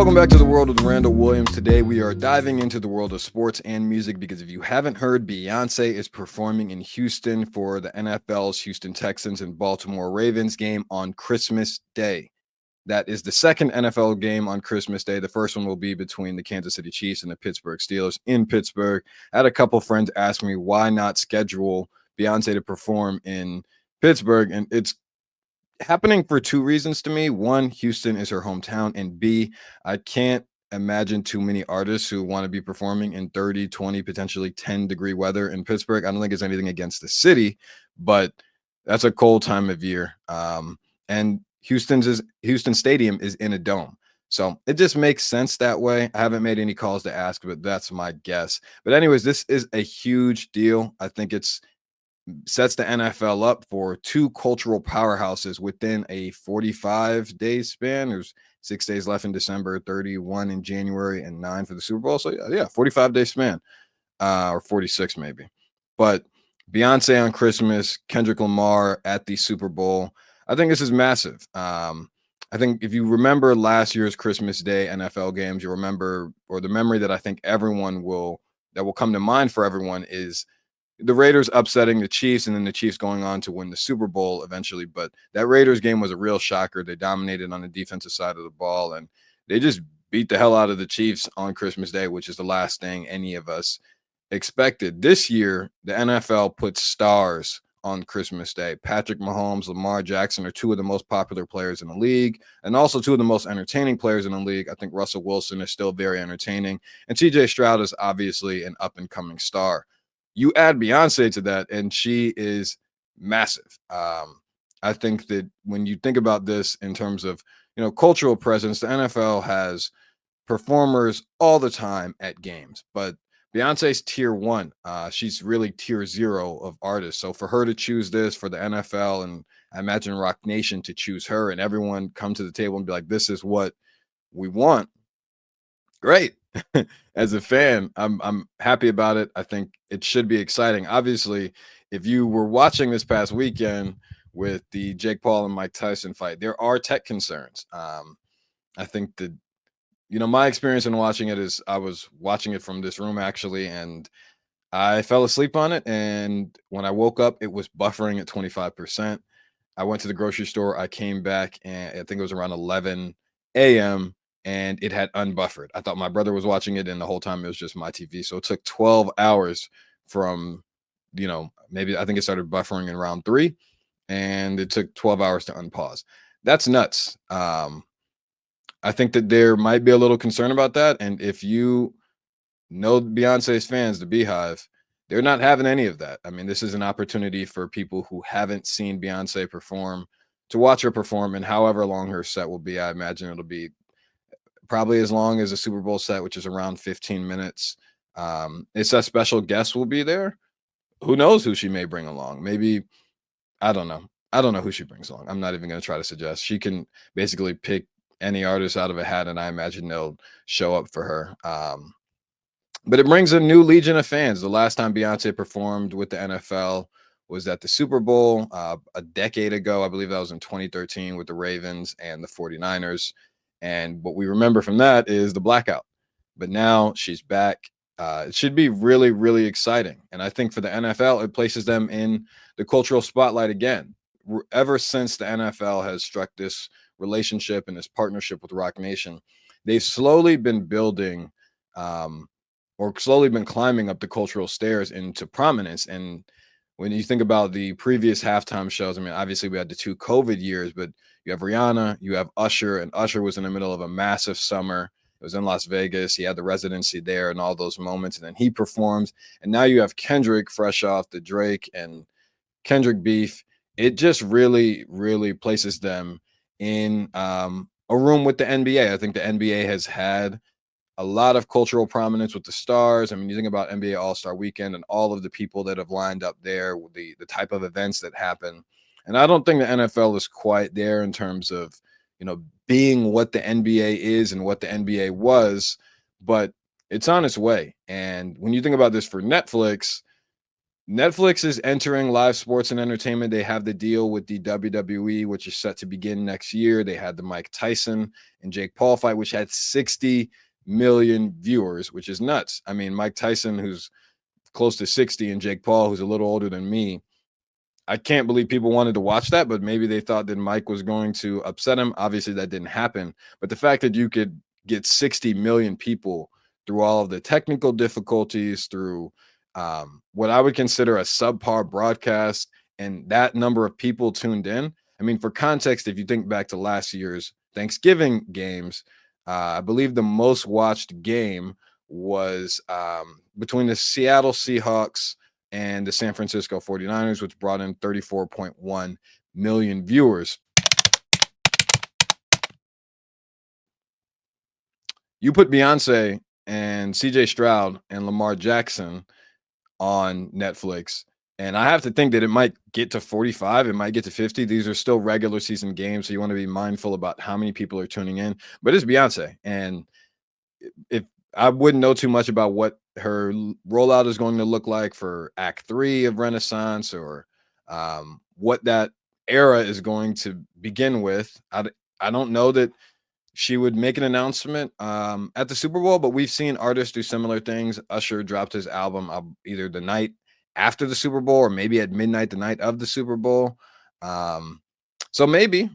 Welcome back to the world of Randall Williams. Today we are diving into the world of sports and music because if you haven't heard, Beyoncé is performing in Houston for the NFL's Houston Texans and Baltimore Ravens game on Christmas Day. That is the second NFL game on Christmas Day. The first one will be between the Kansas City Chiefs and the Pittsburgh Steelers in Pittsburgh. I had a couple friends ask me why not schedule Beyoncé to perform in Pittsburgh, and it's happening for two reasons to me. One, Houston is her hometown, and B, I can't imagine too many artists who want to be performing in 30, 20, potentially 10-degree weather in Pittsburgh. I don't think it's anything against the city, but that's a cold time of year. And Houston Stadium is in a dome. So it just makes sense that way. I haven't made any calls to ask, but that's my guess. But anyways, this is a huge deal. I think it's sets the NFL up for two cultural powerhouses within a 45-day span. There's 6 days left in December, 31 in January, and 9 for the Super Bowl. So yeah, 45-day span, or 46 maybe. But Beyonce on Christmas, Kendrick Lamar at the Super Bowl. I think this is massive. I think if you remember last year's Christmas Day NFL games, you remember, or the memory that I think that will come to mind for everyone is the Raiders upsetting the Chiefs and then the Chiefs going on to win the Super Bowl eventually. But that Raiders game was a real shocker. They dominated on the defensive side of the ball and they just beat the hell out of the Chiefs on Christmas Day, which is the last thing any of us expected. This year, the NFL puts stars on Christmas Day. Patrick Mahomes, Lamar Jackson are two of the most popular players in the league and also two of the most entertaining players in the league. I think Russell Wilson is still very entertaining. And CJ Stroud is obviously an up-and-coming star. You add Beyonce to that, and she is massive. I think that when you think about this in terms of cultural presence, the NFL has performers all the time at games, but Beyonce's tier one. She's really tier zero of artists. So for her to choose this for the NFL, and I imagine Rock Nation to choose her, and everyone come to the table and be like, "This is what we want." Great. As a fan, I'm happy about it. I think it should be exciting. Obviously, if you were watching this past weekend with the Jake Paul and Mike Tyson fight, there are tech concerns. I think that my experience in watching it is I was watching it from this room actually, and I fell asleep on it. And when I woke up, it was buffering at 25%. I went to the grocery store. I came back, and I think it was around 11 a.m. and it had unbuffered. I thought my brother was watching it, and the whole time it was just my TV. So it took 12 hours from, maybe I think it started buffering in round 3, and it took 12 hours to unpause. That's nuts. I think that there might be a little concern about that. And if you know Beyonce's fans, the Beehive, they're not having any of that. I mean, this is an opportunity for people who haven't seen Beyonce perform to watch her perform, and however long her set will be, I imagine it'll be probably as long as a Super Bowl set, which is around 15 minutes. It's a special guest will be there. Who knows who she may bring along? Maybe, I don't know. I don't know who she brings along. I'm not even going to try to suggest. She can basically pick any artist out of a hat, and I imagine they'll show up for her. But it brings a new legion of fans. The last time Beyonce performed with the NFL was at the Super Bowl a decade ago. I believe that was in 2013 with the Ravens and the 49ers. And what we remember from that is the blackout. But now she's back. It should be really, really exciting. And I think for the NFL, it places them in the cultural spotlight again. Ever since the NFL has struck this relationship and this partnership with Rock Nation, they've slowly been building or slowly been climbing up the cultural stairs into prominence. And when you think about the previous halftime shows, I mean, obviously we had the 2 COVID years, but you have Rihanna, you have Usher, and Usher was in the middle of a massive summer. It was in Las Vegas. He had the residency there and all those moments, and then he performed. And now you have Kendrick fresh off the Drake and Kendrick beef. It just really, really places them in a room with the NBA. I think the NBA has had a lot of cultural prominence with the stars. I mean, you think about NBA All-Star Weekend and all of the people that have lined up there, with the type of events that happen. And I don't think the NFL is quite there in terms of, being what the NBA is and what the NBA was, but it's on its way. And when you think about this for Netflix, Netflix is entering live sports and entertainment. They have the deal with the WWE, which is set to begin next year. They had the Mike Tyson and Jake Paul fight, which had 60 million viewers, which is nuts. I mean, Mike Tyson, who's close to 60, and Jake Paul, who's a little older than me, I can't believe people wanted to watch that, but maybe they thought that Mike was going to upset him. Obviously, that didn't happen. But the fact that you could get 60 million people through all of the technical difficulties, through what I would consider a subpar broadcast, and that number of people tuned in. I mean, for context, if you think back to last year's Thanksgiving games, I believe the most watched game was between the Seattle Seahawks and the San Francisco 49ers, which brought in 34.1 million viewers. You put Beyonce and CJ Stroud and Lamar Jackson on Netflix, and I have to think that it might get to 45, it might get to 50. These are still regular season games, so you want to be mindful about how many people are tuning in. But it's Beyonce, and if I wouldn't know too much about what her rollout is going to look like for Act Three of Renaissance, or what that era is going to begin with. I don't know that she would make an announcement at the Super Bowl, but we've seen artists do similar things. Usher dropped his album either the night after the Super Bowl or maybe at midnight the night of the Super Bowl. Um, so maybe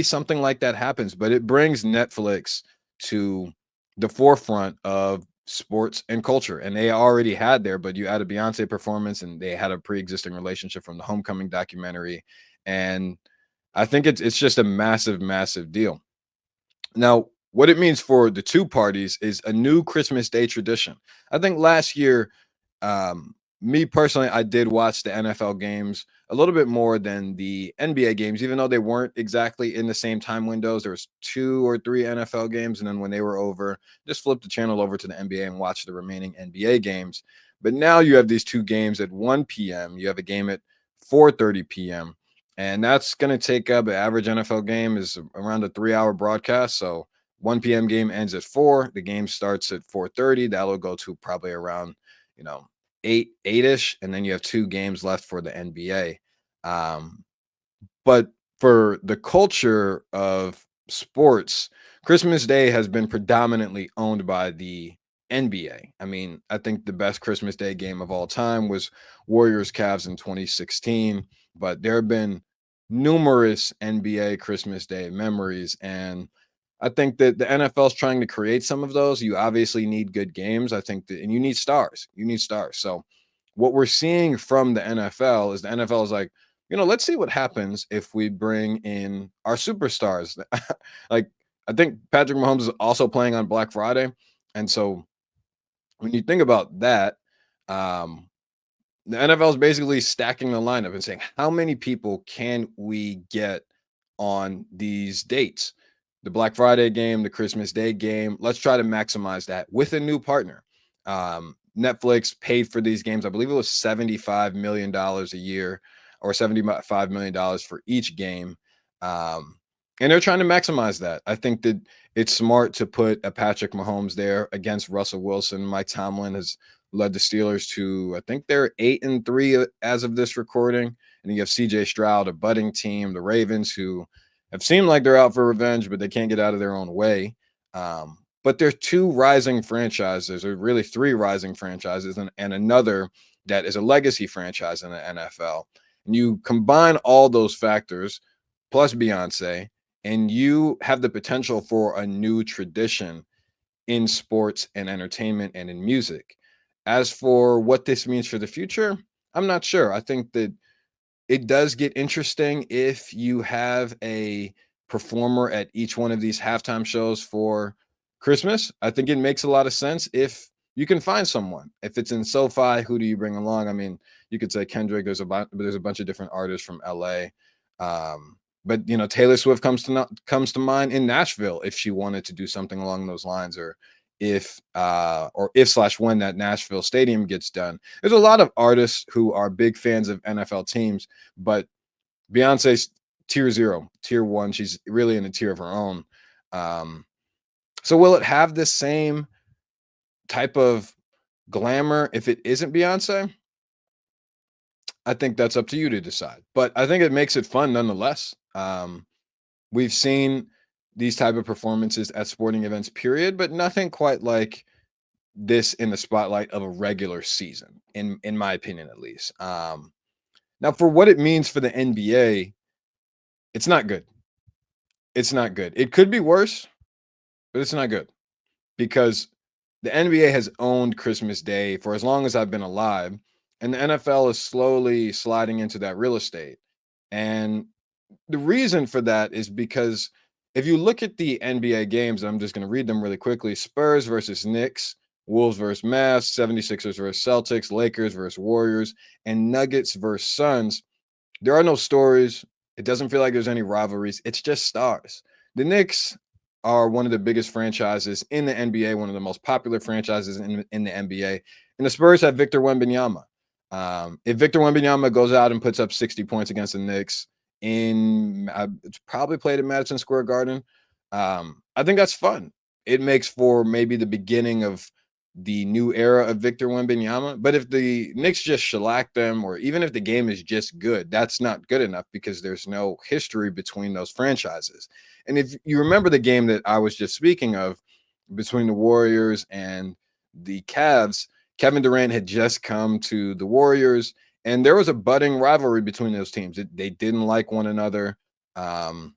something like that happens, but it brings Netflix to the forefront of sports and culture. And they already had there, but you add a Beyonce performance and they had a pre-existing relationship from the Homecoming documentary. And I think it's just a massive, massive deal. Now, what it means for the two parties is a new Christmas Day tradition. I think last year, me personally, I did watch the NFL games a little bit more than the NBA games, even though they weren't exactly in the same time windows. There was two or three NFL games, and then when they were over, just flip the channel over to the NBA and watch the remaining NBA games. But now you have these two games at 1 p.m. You have a game at 4:30 p.m. And that's going to take up an average NFL game is around a 3 hour broadcast. So 1 p.m. game ends at 4. The game starts at 4:30. That'll go to probably around, you know, 8 ish, and then you have two games left for the NBA. Um, but for the culture of sports, Christmas Day has been predominantly owned by the NBA. I mean, I think the best Christmas Day game of all time was Warriors Cavs in 2016, but there have been numerous NBA Christmas Day memories. And I think that the NFL is trying to create some of those. You obviously need good games. I think that, and you need stars. You need stars. So, what we're seeing from the NFL is the NFL is like, let's see what happens if we bring in our superstars. Like, I think Patrick Mahomes is also playing on Black Friday. And so when you think about that, um, the NFL is basically stacking the lineup and saying, how many people can we get on these dates? The Black Friday game, the Christmas Day game. Let's try to maximize that with a new partner. Netflix paid for these games. I believe it was $75 million a year or $75 million for each game. And they're trying to maximize that. I think that it's smart to put a Patrick Mahomes there against Russell Wilson. Mike Tomlin has led the Steelers to, I think they're 8-3 as of this recording. And then you have CJ Stroud, a budding team, the Ravens, who have seemed like they're out for revenge, but they can't get out of their own way. But they're two rising franchises, or really three rising franchises, and another that is a legacy franchise in the NFL. And you combine all those factors plus Beyonce, and you have the potential for a new tradition in sports and entertainment and in music. As for what this means for the future, I'm not sure. I think that it does get interesting if you have a performer at each one of these halftime shows for Christmas. I think it makes a lot of sense if you can find someone. If it's in SoFi, who do you bring along? I mean, you could say Kendrick. There's a bunch of different artists from LA. But Taylor Swift comes to mind in Nashville if she wanted to do something along those lines, or if slash when that Nashville stadium gets done. There's a lot of artists who are big fans of NFL teams, but Beyonce's tier zero, tier one. She's really in a tier of her own. Um, so will it have the same type of glamour if it isn't Beyonce? I think that's up to you to decide. But I think it makes it fun nonetheless. We've seen these type of performances at sporting events, period, but nothing quite like this in the spotlight of a regular season, in my opinion, at least. Now, for what it means for the NBA, it's not good. It's not good. It could be worse, but it's not good because the NBA has owned Christmas Day for as long as I've been alive, and the NFL is slowly sliding into that real estate. And the reason for that is because if you look at the NBA games, I'm just going to read them really quickly. Spurs versus Knicks, Wolves versus Mavs, 76ers versus Celtics, Lakers versus Warriors, and Nuggets versus Suns. There are no stories. It doesn't feel like there's any rivalries. It's just stars. The Knicks are one of the biggest franchises in the NBA, one of the most popular franchises in the NBA. And the Spurs have Victor Wembanyama. If Victor Wembanyama goes out and puts up 60 points against the Knicks it's probably played at Madison Square Garden, I think that's fun. It makes for maybe the beginning of the new era of Victor Wembanyama. But if the Knicks just shellac them, or even if the game is just good, that's not good enough because there's no history between those franchises. And if you remember the game that I was just speaking of between the Warriors and the Cavs, Kevin Durant had just come to the Warriors, and there was a budding rivalry between those teams. They didn't like one another. Um,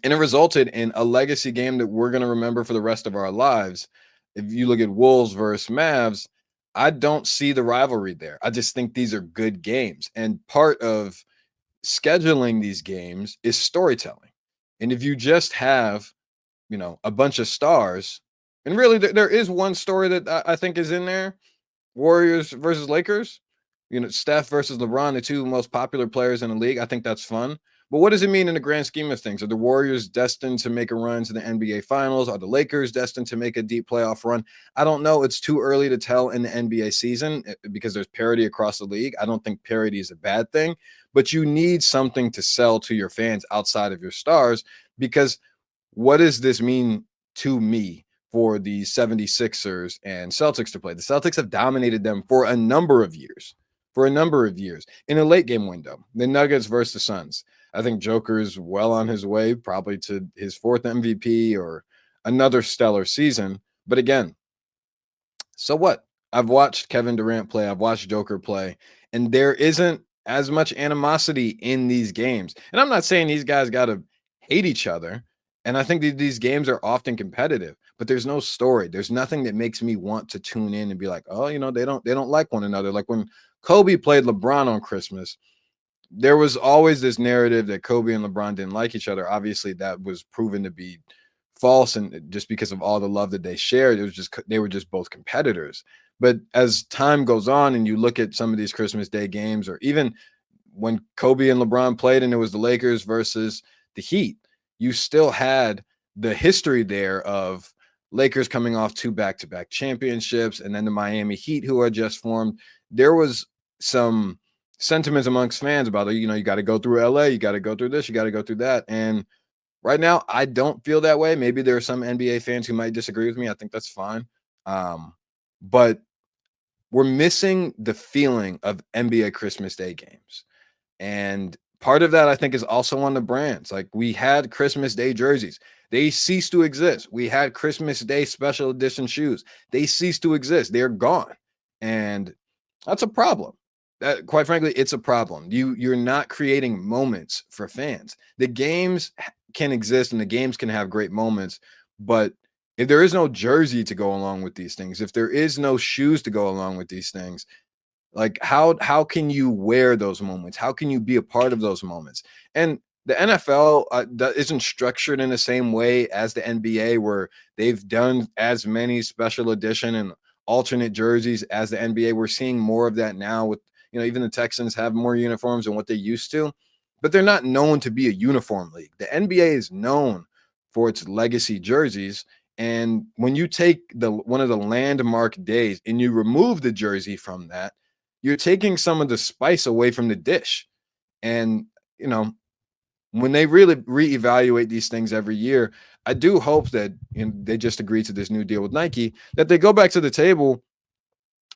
and it resulted in a legacy game that we're going to remember for the rest of our lives. If you look at Wolves versus Mavs, I don't see the rivalry there. I just think these are good games. And part of scheduling these games is storytelling. And if you just have, a bunch of stars, and really there is one story that I think is in there. Warriors versus Lakers, Steph versus LeBron, the two most popular players in the league. I think that's fun. But what does it mean in the grand scheme of things? Are the Warriors destined to make a run to the NBA Finals? Are the Lakers destined to make a deep playoff run? I don't know. It's too early to tell in the NBA season because there's parity across the league. I don't think parity is a bad thing, but you need something to sell to your fans outside of your stars because what does this mean to me for the 76ers and Celtics to play? The Celtics have dominated them for a number of years. In a late game window. The Nuggets versus the Suns. I think Joker's well on his way, probably to his fourth MVP or another stellar season. But again, so what? I've watched Kevin Durant play, I've watched Joker play, and there isn't as much animosity in these games. And I'm not saying these guys got to hate each other. And I think that these games are often competitive, but there's no story. There's nothing that makes me want to tune in and be like, oh, they don't like one another. Like when Kobe played LeBron on Christmas, there was always this narrative that Kobe and LeBron didn't like each other. Obviously, that was proven to be false, and just because of all the love that they shared, it was just they were just both competitors. But as time goes on, and you look at some of these Christmas Day games, or even when Kobe and LeBron played, and it was the Lakers versus the Heat, you still had the history there of Lakers coming off two back-to-back championships, and then the Miami Heat, who are just formed. There was some sentiments amongst fans about it. You got to go through LA, you got to go through this, you got to go through that. And right now, I don't feel that way. Maybe there are some NBA fans who might disagree with me. I think that's fine. But we're missing the feeling of NBA Christmas Day games. And part of that, I think, is also on the brands. Like we had Christmas Day jerseys. They ceased to exist. We had Christmas Day special edition shoes. They ceased to exist. They're gone. And that's a problem. Quite frankly, it's a problem. You're not creating moments for fans. The games can exist and the games can have great moments, but if there is no jersey to go along with these things, if there is no shoes to go along with these things, like how can you wear those moments? How can you be a part of those moments? And the NFL isn't structured in the same way as the NBA, where they've done as many special edition and alternate jerseys as the NBA. We're seeing more of that now with, even the Texans have more uniforms than what they used to, but they're not known to be a uniform league. The NBA is known for its legacy jerseys. And when you take one of the landmark days and you remove the jersey from that, you're taking some of the spice away from the dish. And, when they really reevaluate these things every year, I do hope that they just agreed to this new deal with Nike, that they go back to the table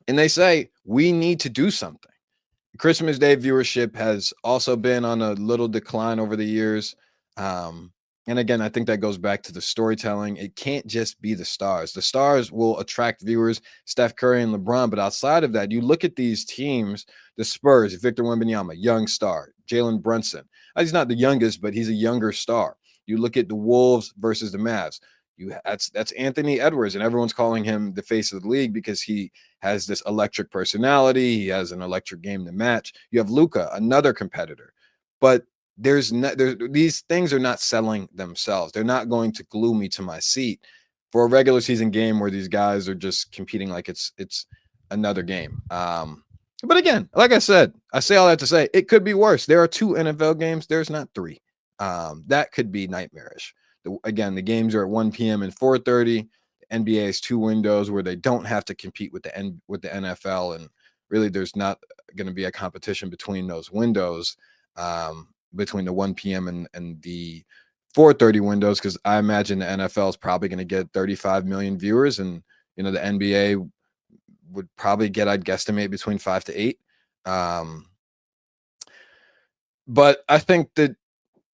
and they say, we need to do something. Christmas Day viewership has also been on a little decline over the years. Um, and again, I think that goes back to the storytelling. It can't just be the stars. The stars will attract viewers, Steph Curry and LeBron. But outside of that, you look at these teams, the Spurs, Victor Wembanyama, young star, Jalen Brunson. He's not the youngest, but he's a younger star. You look at the Wolves versus the Mavs. That's Anthony Edwards, and everyone's calling him the face of the league because he has this electric personality. He has an electric game to match. You have Luca, another competitor, but these things are not selling themselves. They're not going to glue me to my seat for a regular season game where these guys are just competing like it's another game. But again, like I said, I say all that to say it could be worse. There are 2 NFL games. There's not 3. That could be nightmarish. Again, the games are at 1 p.m. and 4:30. NBA has 2 windows where they don't have to compete with the NFL, and really, there's not going to be a competition between those windows, between the 1 p.m. and the 4:30 windows, because I imagine the NFL is probably going to get 35 million viewers, and the NBA would probably get, I'd guesstimate, between 5 to 8. But I think that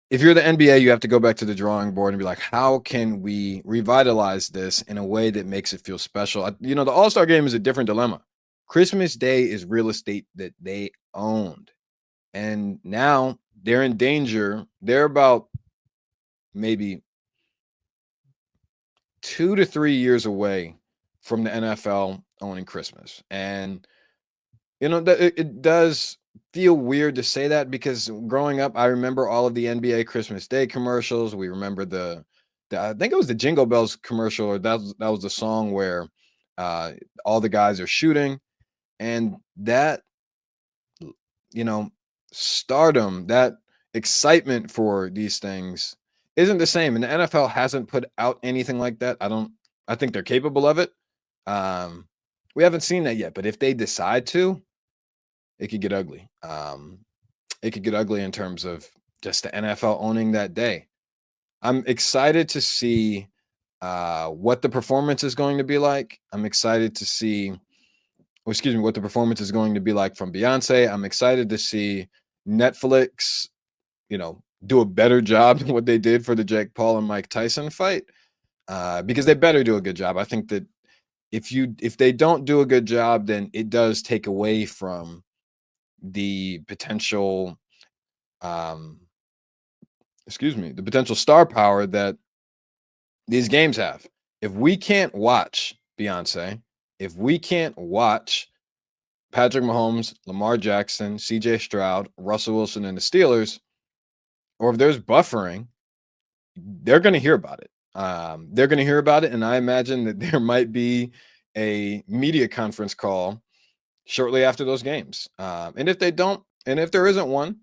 if you're the NBA, you have to go back to the drawing board and be like, how can we revitalize this in a way that makes it feel special? The All-Star game is a different dilemma. Christmas Day is real estate that they owned. And now they're in danger. They're about maybe 2 to 3 years away from the NFL owning Christmas. And it does feel weird to say that, because growing up, I remember all of the NBA Christmas Day commercials. We remember the I think it was the Jingle Bells commercial, or that was the song where all the guys are shooting, and that you know stardom, that excitement for these things isn't the same. And the NFL hasn't put out anything like that. I think they're capable of it. Um, we haven't seen that yet, but if they decide to, it could get ugly. It could get ugly in terms of just the NFL owning that day. I'm excited to see what the performance is going to be like. I'm excited to see, what the performance is going to be like from Beyonce. I'm excited to see Netflix, do a better job than what they did for the Jake Paul and Mike Tyson fight, because they better do a good job. I think that if they don't do a good job, then it does take away from the potential um the potential star power that these games have. If we can't watch Beyonce, if we can't watch Patrick Mahomes, Lamar Jackson, CJ Stroud, Russell Wilson, and the Steelers, or if there's buffering, they're going to hear about it. They're going to hear about it, and I imagine that there might be a media conference call shortly after those games. And if they don't, and if there isn't one,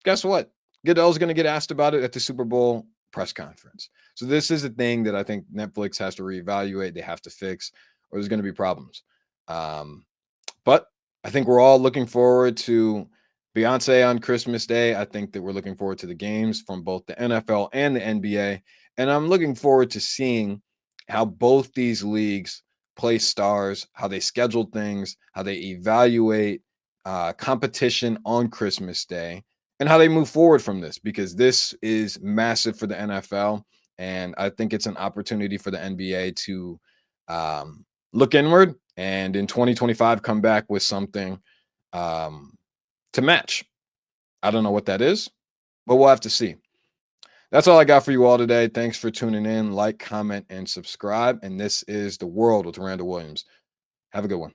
guess what? Goodell's going to get asked about it at the Super Bowl press conference. So this is a thing that I think Netflix has to reevaluate. They have to fix, or there's going to be problems. But I think we're all looking forward to Beyonce on Christmas Day. I think that we're looking forward to the games from both the NFL and the NBA. And I'm looking forward to seeing how both these leagues play stars, how they schedule things, how they evaluate competition on Christmas Day, and how they move forward from this, because this is massive for the NFL. And I think it's an opportunity for the NBA to look inward, and in 2025 come back with something to match. I don't know what that is, but we'll have to see. That's all I got for you all today. Thanks for tuning in. Like, comment, and subscribe. And this is The World with Randall Williams. Have a good one.